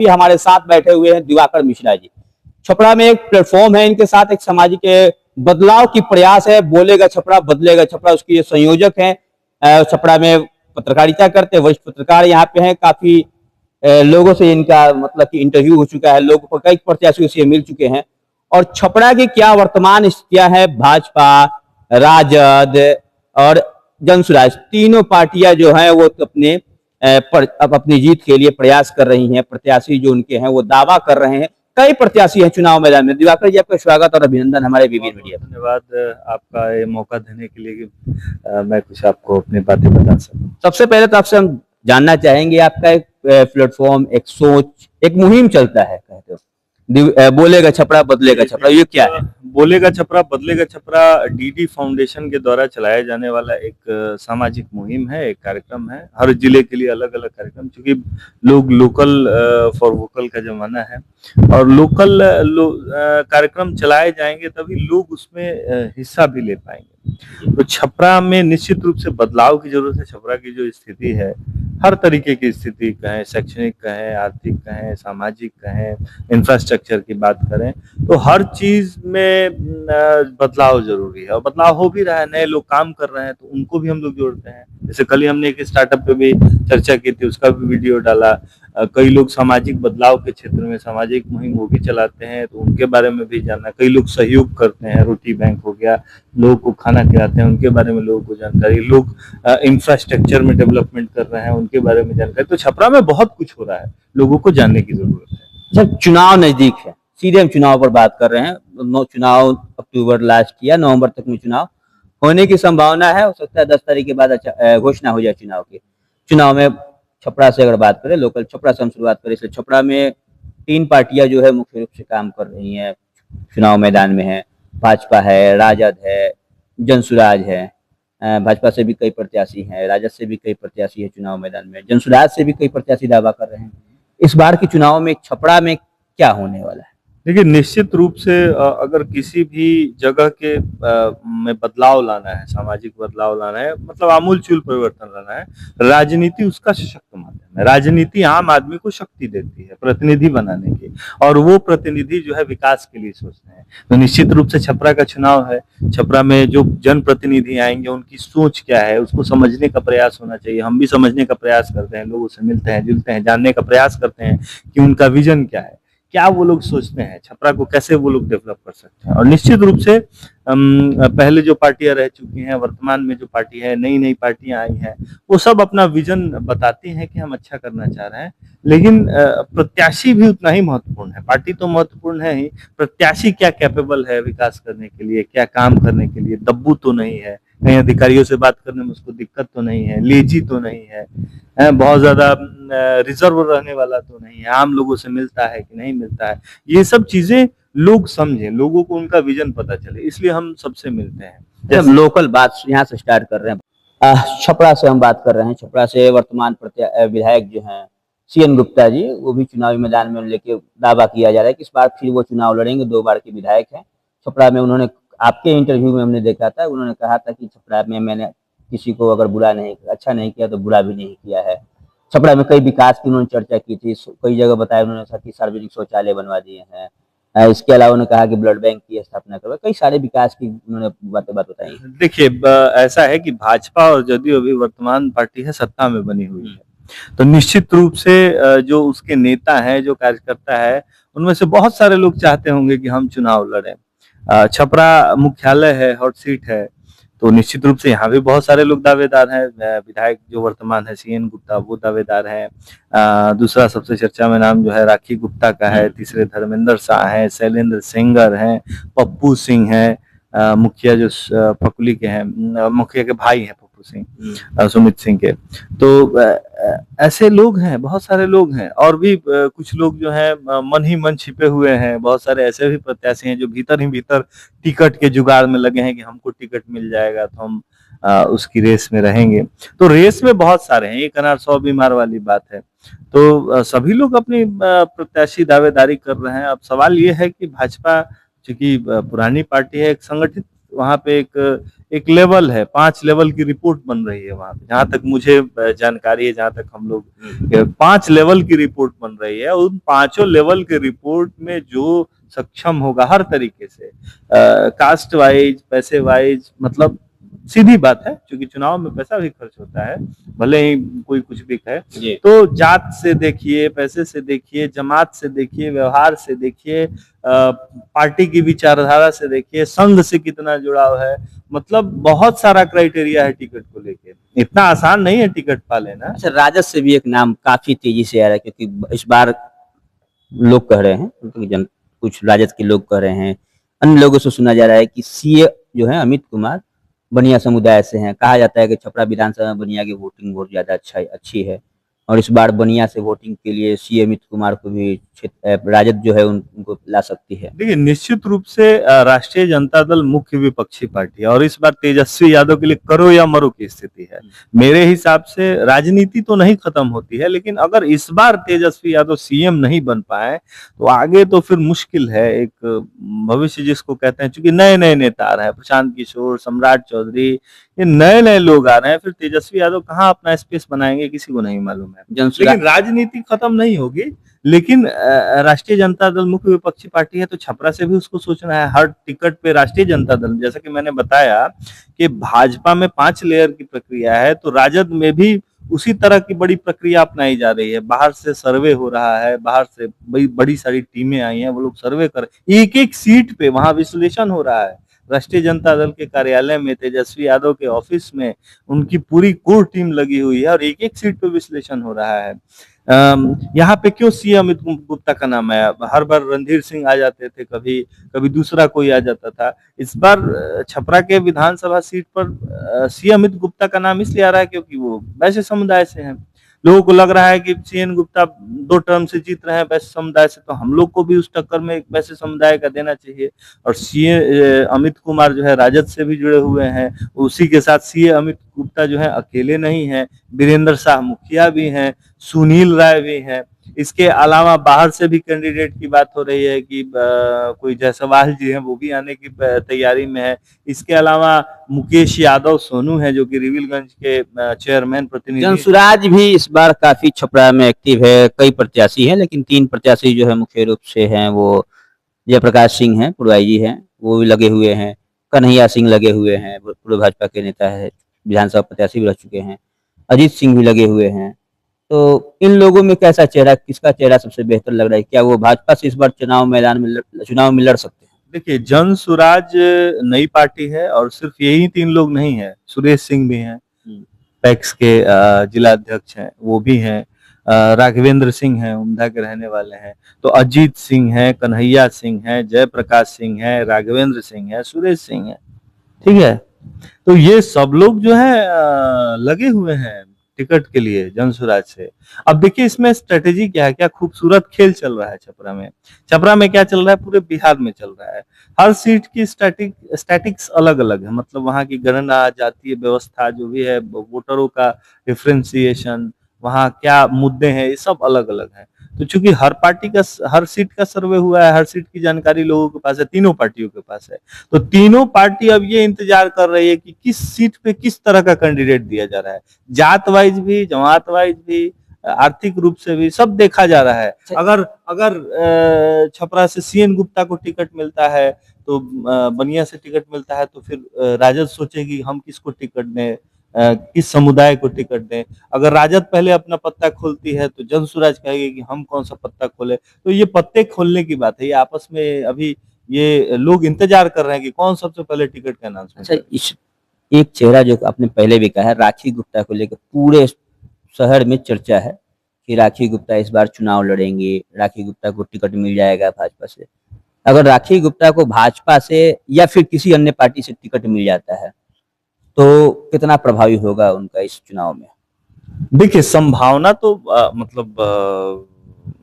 भी हमारे साथ बैठे हुए हैं दिवाकर मिश्रा जी। छपरा में एक प्लेटफॉर्म है इनके साथ, एक सामाजिक बदलाव की प्रयास है, बोलेगा छपरा बदलेगा छपरा, उसके ये संयोजक हैं। छपरा में पत्रकारिता करते वरिष्ठ पत्रकार यहाँ पे हैं। काफी लोगों से इनका मतलब कि इंटरव्यू हो चुका है, लोगों को कई प्रत्याशियों से मिल चुके हैं। और छपरा की क्या वर्तमान स्थितियां है, भाजपा, राजद और जनसुराज तीनों पार्टियां जो हैं वो अपने अब अपनी जीत के लिए प्रयास कर रही हैं। प्रत्याशी जो उनके हैं वो दावा कर रहे हैं। कई प्रत्याशी हैं चुनाव मैदान में। दिवाकर जी, आपका स्वागत और अभिनंदन हमारे बीबी मीडिया। धन्यवाद आपका ये मौका देने के लिए कि मैं कुछ आपको अपनी बातें बता सकूं। सबसे पहले तो आपसे हम जानना चाहेंगे, आपका एक प्लेटफॉर्म, एक सोच, एक मुहिम चलता है, कहते हो बोलेगा छपरा बदलेगा छपरा, ये क्या है? बोलेगा छपरा बदलेगा छपरा डीडी फाउंडेशन के द्वारा चलाया जाने वाला एक सामाजिक मुहिम है, एक कार्यक्रम है। हर जिले के लिए अलग अलग कार्यक्रम, क्योंकि लोग लोकल फॉर वोकल का जमाना है और लोकल कार्यक्रम चलाए जाएंगे तभी लोग उसमें हिस्सा भी ले पाएंगे। तो छपरा में निश्चित रूप से बदलाव की जरूरत है। छपरा की जो स्थिति है, हर तरीके की स्थिति कहें, शैक्षणिक कहें, आर्थिक कहें, सामाजिक कहें, इंफ्रास्ट्रक्चर की बात करें, तो हर चीज में बदलाव जरूरी है और बदलाव हो भी रहा है। नए लोग काम कर रहे हैं तो उनको भी हम लोग जोड़ते हैं। जैसे कल ही हमने एक स्टार्टअप पे भी चर्चा की थी, उसका भी वीडियो डाला। कई लोग सामाजिक बदलाव के क्षेत्र में सामाजिक मुहिम वो भी चलाते हैं, तो उनके बारे में भी जानना। कई लोग सहयोग करते हैं, रोटी बैंक हो गया, लोगों को खाना खिलाते हैं, उनके बारे में लोगों को जानकारी। लोग इंफ्रास्ट्रक्चर में डेवलपमेंट कर रहे हैं, उनके बारे में जानकारी। तो छपरा में बहुत कुछ हो रहा है, लोगों को जानने की जरूरत है। जब चुनाव नजदीक है, सीधे हम चुनाव पर बात कर रहे हैं। चुनाव अक्टूबर लास्ट या नवंबर तक में चुनाव होने की संभावना है। हो सकता है 10 तारीख के बाद घोषणा हो जाए चुनाव की। चुनाव में छपरा से अगर बात करें, लोकल छपरा से हम शुरुआत करें, इसलिए छपरा में 3 पार्टियां जो है मुख्य रूप से काम कर रही हैं, चुनाव मैदान में है। भाजपा है, राजद है, जनसुराज है। भाजपा से भी कई प्रत्याशी हैं, राजद से भी कई प्रत्याशी है चुनाव मैदान में, जनसुराज से भी कई प्रत्याशी दावा कर रहे हैं। इस बार के चुनाव में छपरा में क्या होने वाला है? देखिए, निश्चित रूप से अगर किसी भी जगह के में बदलाव लाना है, सामाजिक बदलाव लाना है, मतलब आमूलचूल परिवर्तन लाना है, राजनीति उसका सशक्त माध्यम है। राजनीति आम आदमी को शक्ति देती है प्रतिनिधि बनाने की, और वो प्रतिनिधि जो है विकास के लिए सोचते हैं। तो निश्चित रूप से छपरा का चुनाव है। छपरा में जो जनप्रतिनिधि आएंगे उनकी सोच क्या है उसको समझने का प्रयास होना चाहिए। हम भी समझने का प्रयास करते हैं, लोगों से मिलते हैं, जुलते हैं, जानने का प्रयास करते हैं कि उनका विजन क्या है, क्या वो लोग सोचते हैं, छपरा को कैसे वो लोग डेवलप कर सकते हैं। और निश्चित रूप से पहले जो पार्टियां रह चुकी हैं, वर्तमान में जो पार्टी है, नई नई पार्टियां आई हैं, वो सब अपना विजन बताती हैं कि हम अच्छा करना चाह रहे हैं। लेकिन प्रत्याशी भी उतना ही महत्वपूर्ण है। पार्टी तो महत्वपूर्ण है ही, प्रत्याशी क्या कैपेबल है विकास करने के लिए, क्या काम करने के लिए, दब्बू तो नहीं है, कहीं अधिकारियों से बात करने में उसको दिक्कत तो नहीं है, लेजी तो नहीं है, बहुत ज्यादा रिजर्व रहने वाला तो नहीं है, आम लोगों से मिलता है कि नहीं मिलता है। ये सब चीजें लोग समझें, लोगों को उनका विजन पता चले, इसलिए हम सबसे मिलते हैं। हम लोकल बात यहाँ से स्टार्ट कर रहे हैं। छपरा से हम बात कर रहे हैं। छपरा से वर्तमान विधायक जो हैं सीएन गुप्ता जी, वो भी चुनावी मैदान में लेके दावा किया जा रहा है कि इस बार फिर वो चुनाव लड़ेंगे। 2 बार के विधायक हैं छपरा में। उन्होंने आपके इंटरव्यू में हमने देखा था, उन्होंने कहा था कि छपरा में मैंने किसी को अगर अच्छा नहीं किया तो बुरा भी नहीं किया है। छपरा में कई विकास की उन्होंने चर्चा की थी, कई जगह बताया उन्होंने कि सार्वजनिक शौचालय बनवा दिए हैं। इसके अलावा उन्होंने कहा कि ब्लड बैंक की स्थापना करवा, कई सारे विकास की उन्होंने बात बताई। देखिए, ऐसा है कि भाजपा और जदयू अभी वर्तमान पार्टी है, सत्ता में बनी हुई है, तो निश्चित रूप से जो उसके नेता हैं, जो कार्यकर्ता है, उनमें से बहुत सारे लोग चाहते होंगे कि हम चुनाव लड़ें। छपरा मुख्यालय है, हॉट सीट है, तो निश्चित रूप से यहाँ भी बहुत सारे लोग दावेदार हैं। विधायक जो वर्तमान है सीएन गुप्ता, वो दावेदार हैं। दूसरा सबसे चर्चा में नाम जो है राखी गुप्ता का है। तीसरे धर्मेंद्र शाह है, शैलेंद्र सेंगर हैं, पप्पू सिंह है, मुखिया जो फकुली के हैं, मुखिया के भाई हैं पप्पू सिंह, सुमित सिंह के। तो ऐसे लोग हैं, बहुत सारे लोग हैं। और भी कुछ लोग जो हैं मन ही मन छिपे हुए हैं। बहुत सारे ऐसे भी प्रत्याशी हैं जो भीतर ही भीतर टिकट के जुगाड़ में लगे हैं कि हमको टिकट मिल जाएगा तो हम उसकी रेस में रहेंगे। तो रेस में बहुत सारे हैं, एक अनार 100 बीमार वाली बात है। तो सभी लोग अपनी प्रत्याशी दावेदारी कर रहे हैं। अब सवाल ये है कि भाजपा चूंकि पुरानी पार्टी है, एक संगठित वहाँ पे एक लेवल है, 5 लेवल की रिपोर्ट बन रही है वहाँ पे, जहाँ तक मुझे जानकारी है, जहाँ तक हम लोग 5 लेवल की रिपोर्ट बन रही है। उन पांचों लेवल के रिपोर्ट में जो सक्षम होगा हर तरीके से, कास्ट वाइज, पैसे वाइज, मतलब सीधी बात है, क्योंकि चुनाव में पैसा भी खर्च होता है, भले ही कोई कुछ भी कहे। जी। तो जात से देखिए, पैसे से देखिए, जमात से देखिए, व्यवहार से देखिए, पार्टी की विचारधारा से देखिए, संघ से कितना जुड़ाव है, मतलब बहुत सारा क्राइटेरिया है टिकट को लेके। इतना आसान नहीं है टिकट पा लेना। अच्छा, राजद से भी एक नाम काफी तेजी से आ रहा है, क्योंकि इस बार लोग कह रहे हैं, कुछ राजद के लोग कह रहे हैं, अन्य लोगों से सुना जा रहा है कि सीए जो है अमित कुमार बनिया समुदाय से हैं। कहा जाता है कि छपरा विधानसभा में बनिया की वोटिंग बहुत ज्यादा अच्छी है, और इस बार बनिया से वोटिंग के लिए सीए अमित कुमार को भी राजद जो है उनको ला सकती है। देखिए, निश्चित रूप से राष्ट्रीय जनता दल मुख्य विपक्षी पार्टी है, और इस बार तेजस्वी यादव के लिए करो या मरो की स्थिति है। मेरे हिसाब से राजनीति तो नहीं खत्म होती है, लेकिन अगर इस बार तेजस्वी यादव सीएम नहीं बन पाए तो आगे तो फिर मुश्किल है। एक भविष्य जिसको कहते हैं, क्योंकि नए नए नेता आ रहे हैं, प्रशांत किशोर, सम्राट चौधरी, ये नए नए लोग आ रहे हैं, फिर तेजस्वी यादव कहाँ अपना स्पेस बनाएंगे किसी को नहीं मालूम है। लेकिन राजनीति खत्म नहीं होगी, लेकिन राष्ट्रीय जनता दल मुख्य विपक्षी पार्टी है, तो छपरा से भी उसको सोचना है। हर टिकट पे राष्ट्रीय जनता दल, जैसा कि मैंने बताया कि भाजपा में 5 लेयर की प्रक्रिया है, तो राजद में भी उसी तरह की बड़ी प्रक्रिया अपनाई जा रही है। बाहर से सर्वे हो रहा है, बाहर से बड़ी सारी टीमें आई हैं, वो लोग सर्वे कर, एक एक सीट पे वहां विश्लेषण हो रहा है। राष्ट्रीय जनता दल के कार्यालय में, तेजस्वी यादव के ऑफिस में उनकी पूरी कोर टीम लगी हुई है, और एक एक सीट पे विश्लेषण हो रहा है। यहाँ पे क्यों सीएम अमित गुप्ता का नाम आया? हर बार रणधीर सिंह आ जाते थे, कभी कभी दूसरा कोई आ जाता था। इस बार छपरा के विधानसभा सीट पर सीएम अमित गुप्ता का नाम इसलिए आ रहा है क्योंकि वो वैसे समुदाय से हैं। लोगों को लग रहा है कि सीएन गुप्ता 2 टर्म से जीत रहे हैं वैसे समुदाय से, तो हम लोग को भी उस टक्कर में एक वैसे समुदाय का देना चाहिए। और सीए अमित कुमार जो है राजद से भी जुड़े हुए हैं, उसी के साथ सीए अमित गुप्ता जो है अकेले नहीं है, वीरेंद्र शाह मुखिया भी हैं, सुनील राय भी हैं। इसके अलावा बाहर से भी कैंडिडेट की बात हो रही है कि कोई जायसवाल जी हैं, वो भी आने की तैयारी में है। इसके अलावा मुकेश यादव सोनू है, जो कि रिविलगंज के चेयरमैन प्रतिनिधि। जनसुराज भी इस बार काफी छपरा में एक्टिव है। कई प्रत्याशी हैं, लेकिन 3 प्रत्याशी जो है मुख्य रूप से हैं, वो जयप्रकाश सिंह हैं, पुरवाई जी हैं, वो भी लगे हुए हैं। कन्हैया सिंह लगे हुए हैं, पूर्व भाजपा के नेता है, विधानसभा प्रत्याशी भी रह चुके हैं। अजीत सिंह भी लगे हुए हैं। तो इन लोगों में कैसा चेहरा, किसका चेहरा सबसे बेहतर लग रहा है? क्या वो भाजपा से इस बार चुनाव में लड़ सकते हैं? देखिए, जनसुराज नई पार्टी है, और सिर्फ यही 3 लोग नहीं है, सुरेश सिंह भी हैं, पैक्स के जिला अध्यक्ष हैं, वो भी हैं। राघवेंद्र सिंह हैं, उमदा के रहने वाले हैं। तो अजीत सिंह है, कन्हैया सिंह है, जयप्रकाश सिंह है, राघवेंद्र सिंह है, सुरेश सिंह है, ठीक है। तो ये सब लोग जो है लगे हुए हैं टिकट के लिए जनसुराज से। अब देखिए, इसमें स्ट्रेटेजी क्या है, क्या खूबसूरत खेल चल रहा है छपरा में। छपरा में क्या चल रहा है, पूरे बिहार में चल रहा है। हर सीट की स्टैटिक्स अलग अलग है, मतलब वहाँ की गणना, जातीय व्यवस्था जो भी है, वोटरों का डिफरेंशिएशन, वहाँ क्या मुद्दे हैं, ये सब अलग अलग है। तो चूंकि हर पार्टी का, हर सीट का सर्वे हुआ है, हर सीट की जानकारी लोगों के पास है, तीनों पार्टियों के पास है, तो तीनों पार्टी अब ये इंतजार कर रही है कि किस सीट पे किस तरह का कैंडिडेट दिया जा रहा है। जात वाइज भी, जमात वाइज भी, आर्थिक रूप से भी, सब देखा जा रहा है। अगर अगर छपरा से सीएन गुप्ता को टिकट मिलता है, तो बनिया से टिकट मिलता है, तो फिर राजद सोचेगी हम किसको टिकट दें, किस समुदाय को टिकट दें। अगर राजद पहले अपना पत्ता खोलती है, तो जनसुराज कहेगी कि हम कौन सा पत्ता खोले। तो ये पत्ते खोलने की बात है, ये आपस में अभी ये लोग इंतजार कर रहे हैं कि कौन सबसे पहले टिकट का अनाउंसमेंट। अच्छा, इस एक चेहरा जो आपने पहले भी कहा है, राखी गुप्ता को लेकर पूरे शहर में चर्चा है कि राखी गुप्ता इस बार चुनाव लड़ेंगे, राखी गुप्ता को टिकट मिल जाएगा भाजपा से। अगर राखी गुप्ता को भाजपा से या फिर किसी अन्य पार्टी से टिकट मिल जाता है, तो कितना प्रभावी होगा उनका इस चुनाव में? देखिए, संभावना तो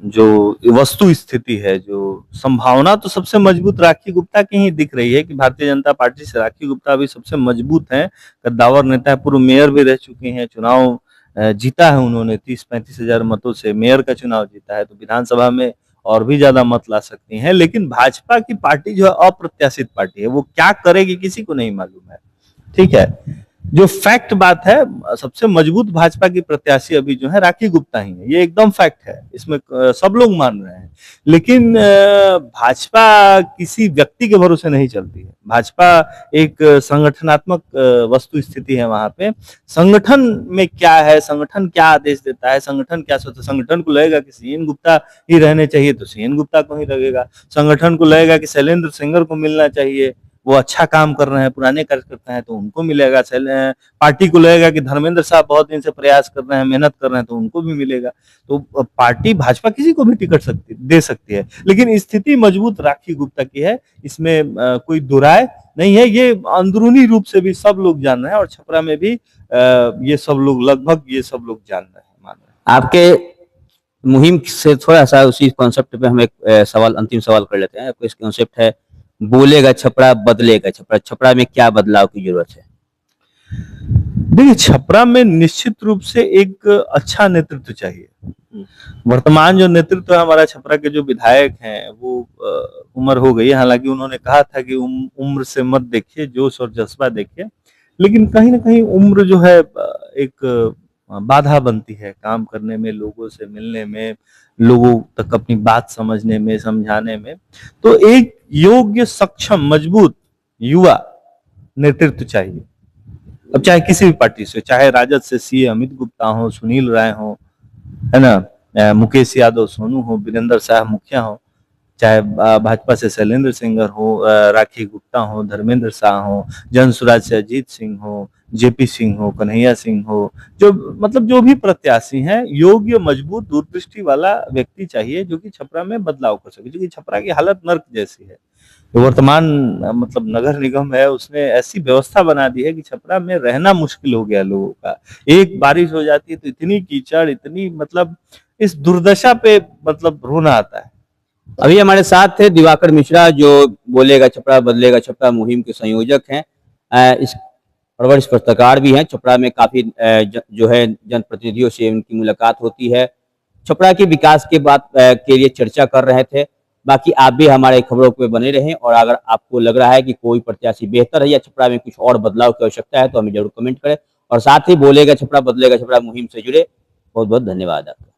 जो वस्तु स्थिति है, जो संभावना तो सबसे मजबूत राखी गुप्ता की ही दिख रही है कि भारतीय जनता पार्टी से राखी गुप्ता अभी सबसे मजबूत हैं। कद्दावर नेता है, पूर्व मेयर भी रह चुके हैं, चुनाव जीता है उन्होंने 30-35 हजार मतों से मेयर का चुनाव जीता है। तो विधानसभा में और भी ज्यादा मत ला सकती हैं, लेकिन भाजपा की पार्टी जो है अप्रत्याशित पार्टी है, वो क्या करेगी किसी को नहीं मालूम है। ठीक है, जो फैक्ट बात है, सबसे मजबूत भाजपा की प्रत्याशी अभी जो है राखी गुप्ता ही है, ये एकदम फैक्ट है, इसमें सब लोग मान रहे हैं। लेकिन भाजपा किसी व्यक्ति के भरोसे नहीं चलती है। भाजपा एक संगठनात्मक वस्तु स्थिति है। वहां पे संगठन में क्या है, संगठन क्या आदेश देता है, संगठन क्या सोचता है। संगठन को लगेगा कि सीएन गुप्ता ही रहने चाहिए तो सीएन गुप्ता को ही लगेगा। संगठन को लगेगा कि शैलेंद्र सिंगर को मिलना चाहिए, वो अच्छा काम कर रहे हैं, पुराने कार्यकर्ता हैं, तो उनको मिलेगा। पार्टी को लगेगा कि धर्मेंद्र साहब बहुत दिन से प्रयास कर रहे हैं, मेहनत कर रहे हैं, तो उनको भी मिलेगा। तो पार्टी भाजपा किसी को भी टिकट दे सकती है, लेकिन स्थिति मजबूत राखी गुप्ता की है, इसमें कोई दुराय नहीं है। ये अंदरूनी रूप से भी सब लोग जान रहे हैं, और छपरा में भी ये सब लोग लगभग ये सब लोग जान रहे हैं, मान रहे हैं। आपके मुहिम से थोड़ा सा उसी कॉन्सेप्ट पे हम एक सवाल, अंतिम सवाल कर लेते हैं। आपको इस कॉन्सेप्ट है, बोलेगा छपरा बदलेगा छपरा, छपरा में क्या बदलाव की जरूरत है? देखिए, छपरा में निश्चित रूप से एक अच्छा नेतृत्व चाहिए। वर्तमान जो नेतृत्व है हमारा छपरा के, जो विधायक हैं, वो उम्र हो गई है। हालांकि उन्होंने कहा था कि उम्र से मत देखिए, जोश और जज्बा देखिए, लेकिन कहीं ना कहीं उम्र जो है एक बाधा बनती है काम करने में, लोगों से मिलने में, लोगों तक अपनी बात समझने में, समझाने में। तो एक योग्य, सक्षम, मजबूत युवा नेतृत्व चाहिए। अब चाहे किसी भी पार्टी से, चाहे राजद से सी अमित गुप्ता हो, सुनील राय हो, है ना, मुकेश यादव सोनू हो, वीरेंद्र साहब मुखिया हो, चाहे भाजपा से शैलेंद्र सिंगर हो, राखी गुप्ता हो, धर्मेंद्र शाह हो, जन स्वराज से अजीत सिंह हो, जेपी सिंह हो, कन्हैया सिंह हो, जो मतलब जो भी प्रत्याशी हैं, योग्य, मजबूत, दूरदृष्टि वाला व्यक्ति चाहिए, जो कि छपरा में बदलाव कर सके। क्योंकि छपरा की हालत नर्क जैसी है। जो वर्तमान मतलब नगर निगम है, उसने ऐसी व्यवस्था बना दी है कि छपरा में रहना मुश्किल हो गया लोगों का। एक बारिश हो जाती है तो इतनी कीचड़, इतनी मतलब इस दुर्दशा पे मतलब रोना आता है। अभी हमारे साथ थे दिवाकर मिश्रा, जो बोलेगा छपरा बदलेगा छपरा मुहिम के संयोजक हैं। इस वरिष्ठ पत्रकार भी हैं। छपरा में काफी जो है जनप्रतिनिधियों से उनकी मुलाकात होती है, छपरा के विकास के बात के लिए चर्चा कर रहे थे। बाकी आप भी हमारे खबरों पे बने रहें, और अगर आपको लग रहा है कि कोई प्रत्याशी बेहतर है या छपरा में कुछ और बदलाव की आवश्यकता है, तो हमें जरूर कमेंट करें। और साथ ही बोलेगा छपरा बदलेगा छपरा मुहिम से जुड़े बहुत बहुत धन्यवाद आपका।